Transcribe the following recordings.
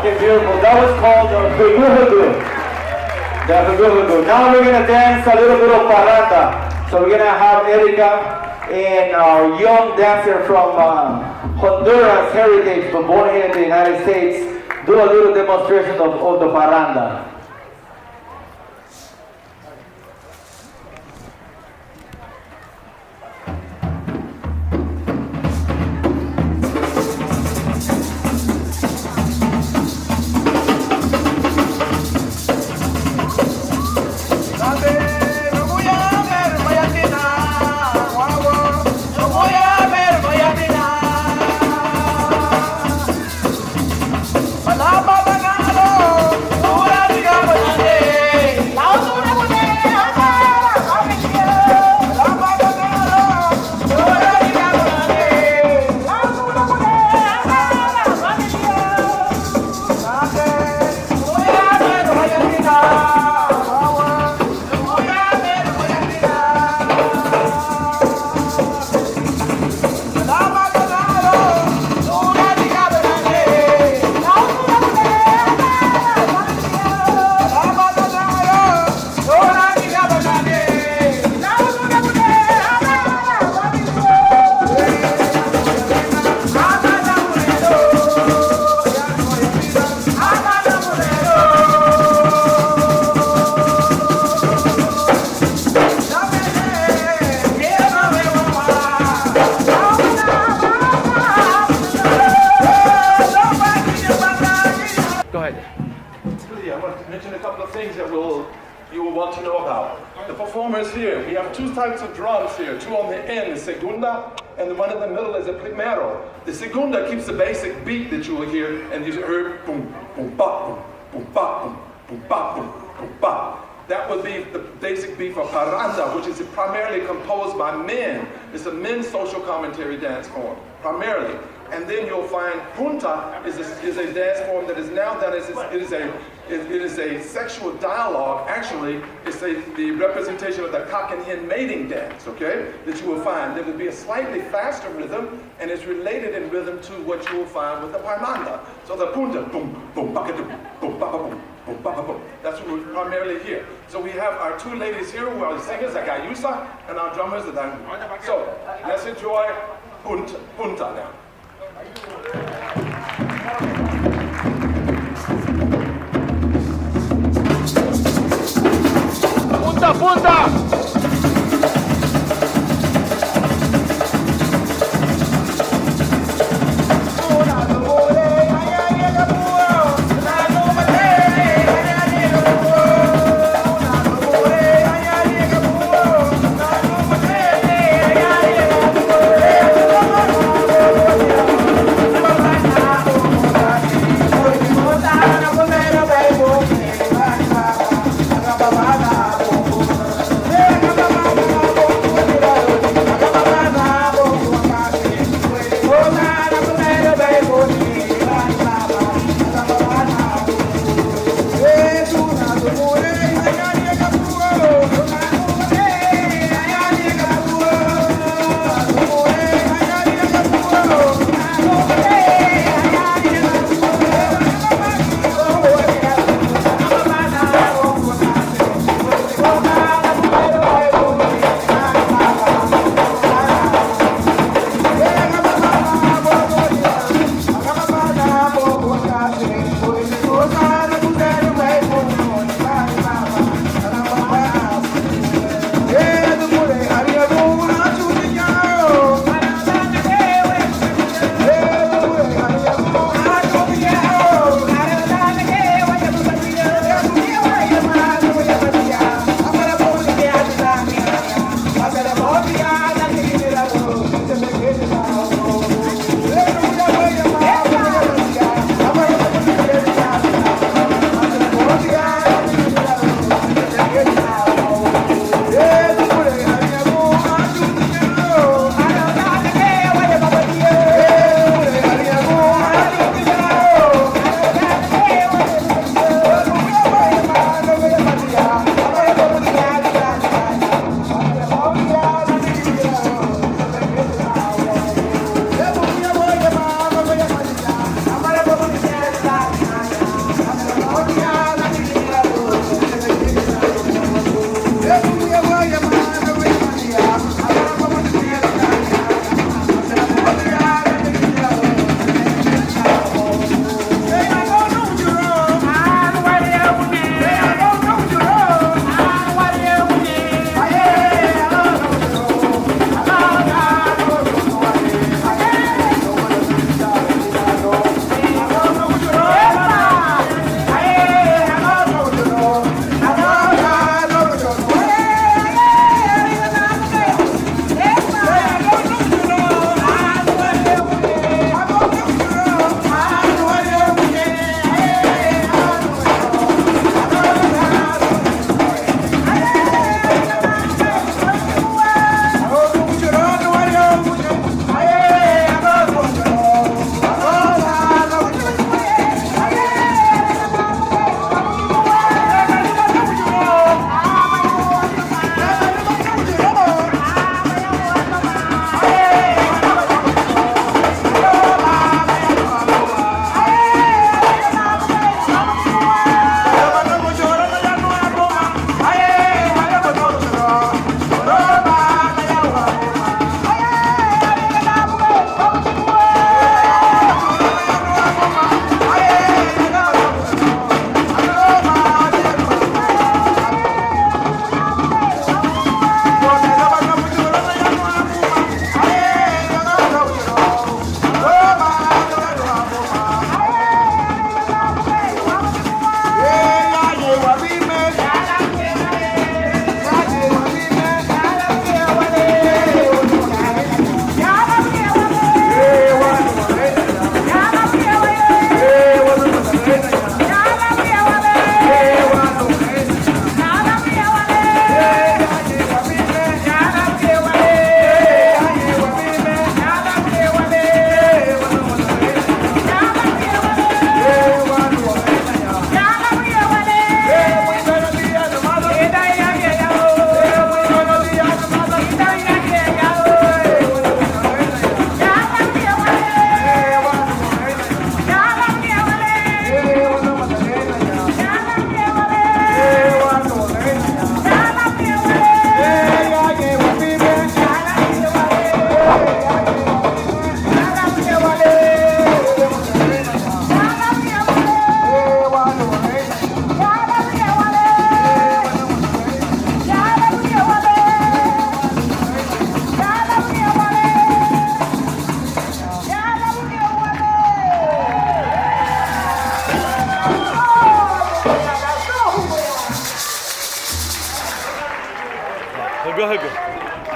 Okay, beautiful. That was called the Now we're going to dance a little bit of parranda. So we're going to have Erica and our young dancer from Honduras heritage, but born here in the United States, do a little demonstration of the parranda. Here. We have two types of drums here, two on the end, the segunda, and the one in the middle is a primero. The segunda keeps the basic beat that you will hear, and you heard boom, boom, ba, boom, boom, ba, boom, boom, ba, boom, boom, ba. That would be the basic beat for parranda, which is primarily composed by men. It's a men's social commentary dance form, primarily. And then you'll find punta is a dance form that is now done as it is a sexual dialogue. Actually, it's the representation of the cock and hen mating dance, okay, that you will find. There will be a slightly faster rhythm, and it's related in rhythm to what you will find with the parmanda. So the punta, boom, boom, baka, boom, boom, baka, boom, boom, baka, boom. That's what we primarily hear. So we have our two ladies here who are the singers, the Gayusa, and our drummers, the Dangu. So let's enjoy punta now. Punta, punta! Bye.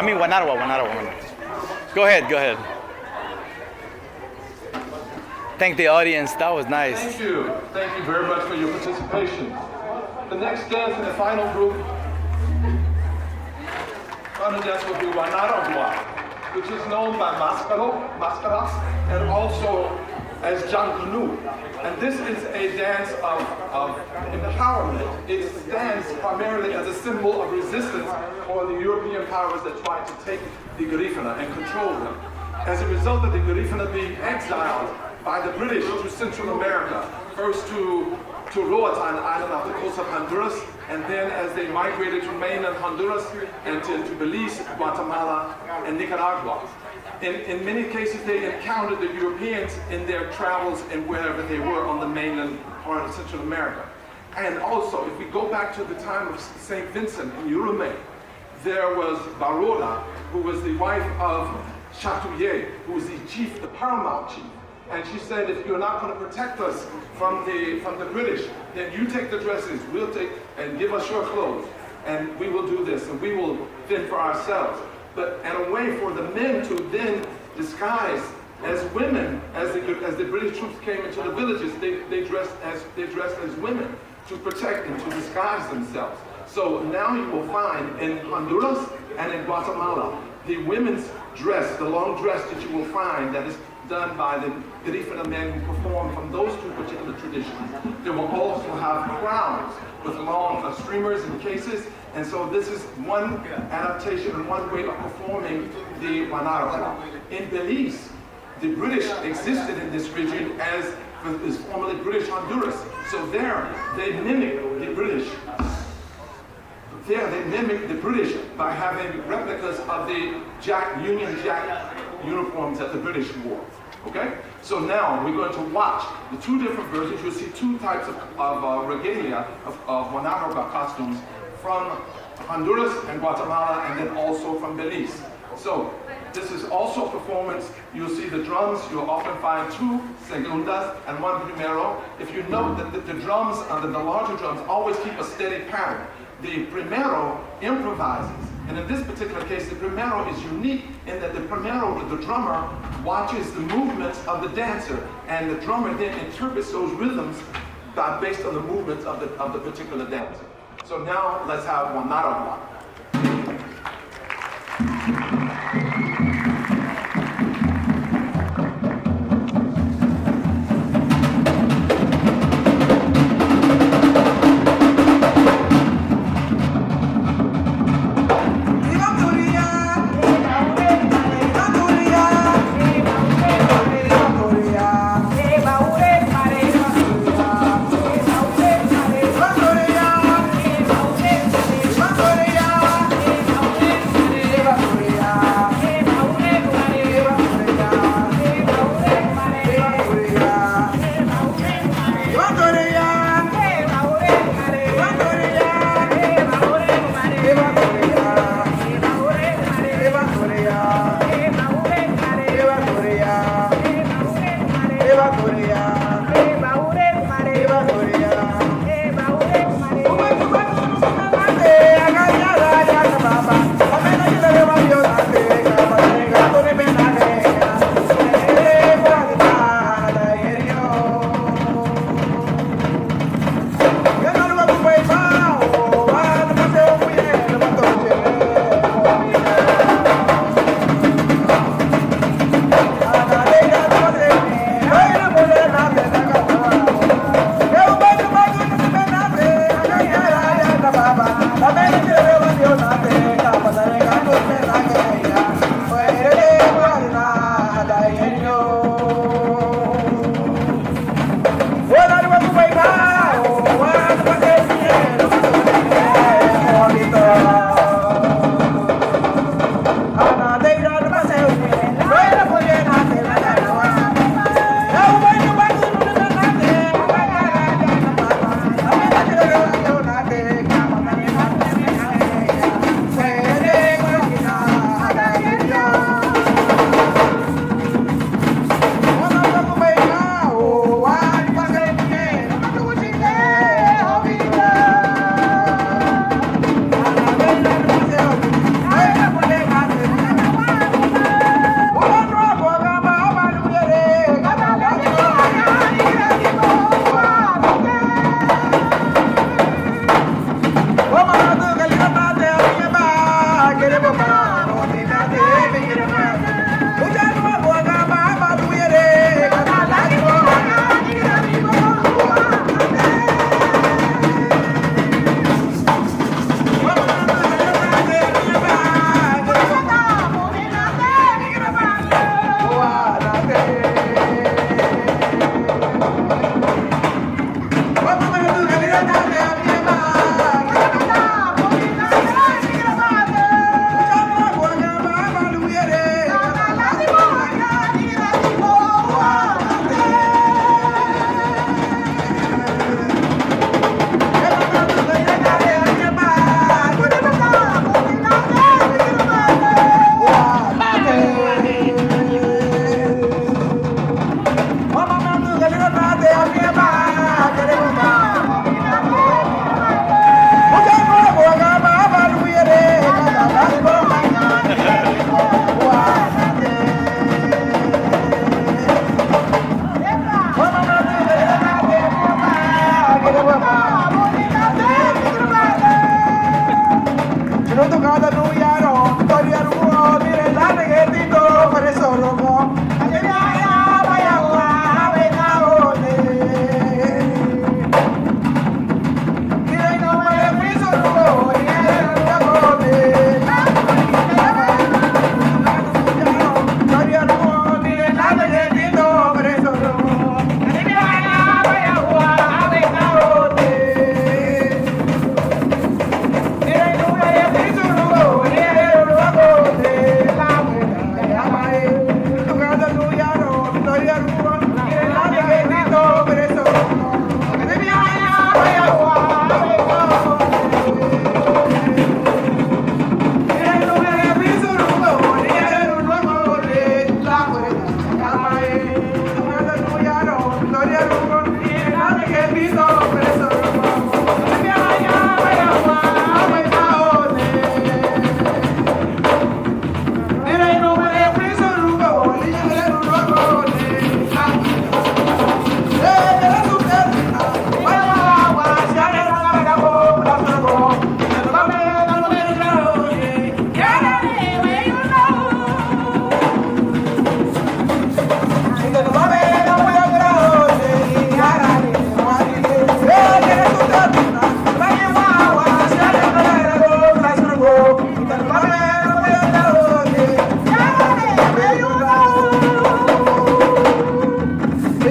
I mean, Wanarawa. Go ahead. Thank the audience. That was nice. Thank you very much for your participation. The next dance in the final group, final dance will be Wanarawa, which is known by mascaras, and also as Jankunu. And this is a dance of empowerment. It stands primarily as a symbol of resistance for the European powers that tried to take the Garifuna and control them. As a result of the Garifuna being exiled by the British to Central America, first to Roatan Island off the coast of Honduras, and then as they migrated to mainland Honduras and to Belize, Guatemala, and Nicaragua. In many cases, they encountered the Europeans in their travels and wherever they were on the mainland part of Central America. And also, if we go back to the time of St. Vincent in Yurumein, there was Baroda, who was the wife of Chatouillet, who was the chief, the paramount chief. And she said, if you're not going to protect us from the British, then you take the dresses, we'll take, and give us your clothes, and we will do this, and we will fend for ourselves. And a way for the men to then disguise as women, as the British troops came into the villages, they dressed as women to protect and to disguise themselves. So now you will find in Honduras and in Guatemala, the women's dress, the long dress that you will find that is done by the Garifuna men who perform from those two particular traditions. They will also have crowns with long streamers and cases, and so this is one adaptation and one way of performing the Wanarawa. In Belize, the British existed in this region as is formerly British Honduras. So there they mimic the British. There they mimic the British by having replicas of the Union Jack uniforms that the British wore. Okay? So now we're going to watch the two different versions. You'll see two types of regalia, of Wanarawa costumes from Honduras and Guatemala, and then also from Belize. So this is also performance. You'll see the drums. You'll often find two segundas and one primero. If you note that the drums, the larger drums, always keep a steady pattern. The primero improvises. And in this particular case, the primero is unique in that the primero, the drummer, watches the movements of the dancer, and the drummer then interprets those rhythms based on the movements of the particular dancer. So now let's have Wanarawa.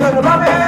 Bye.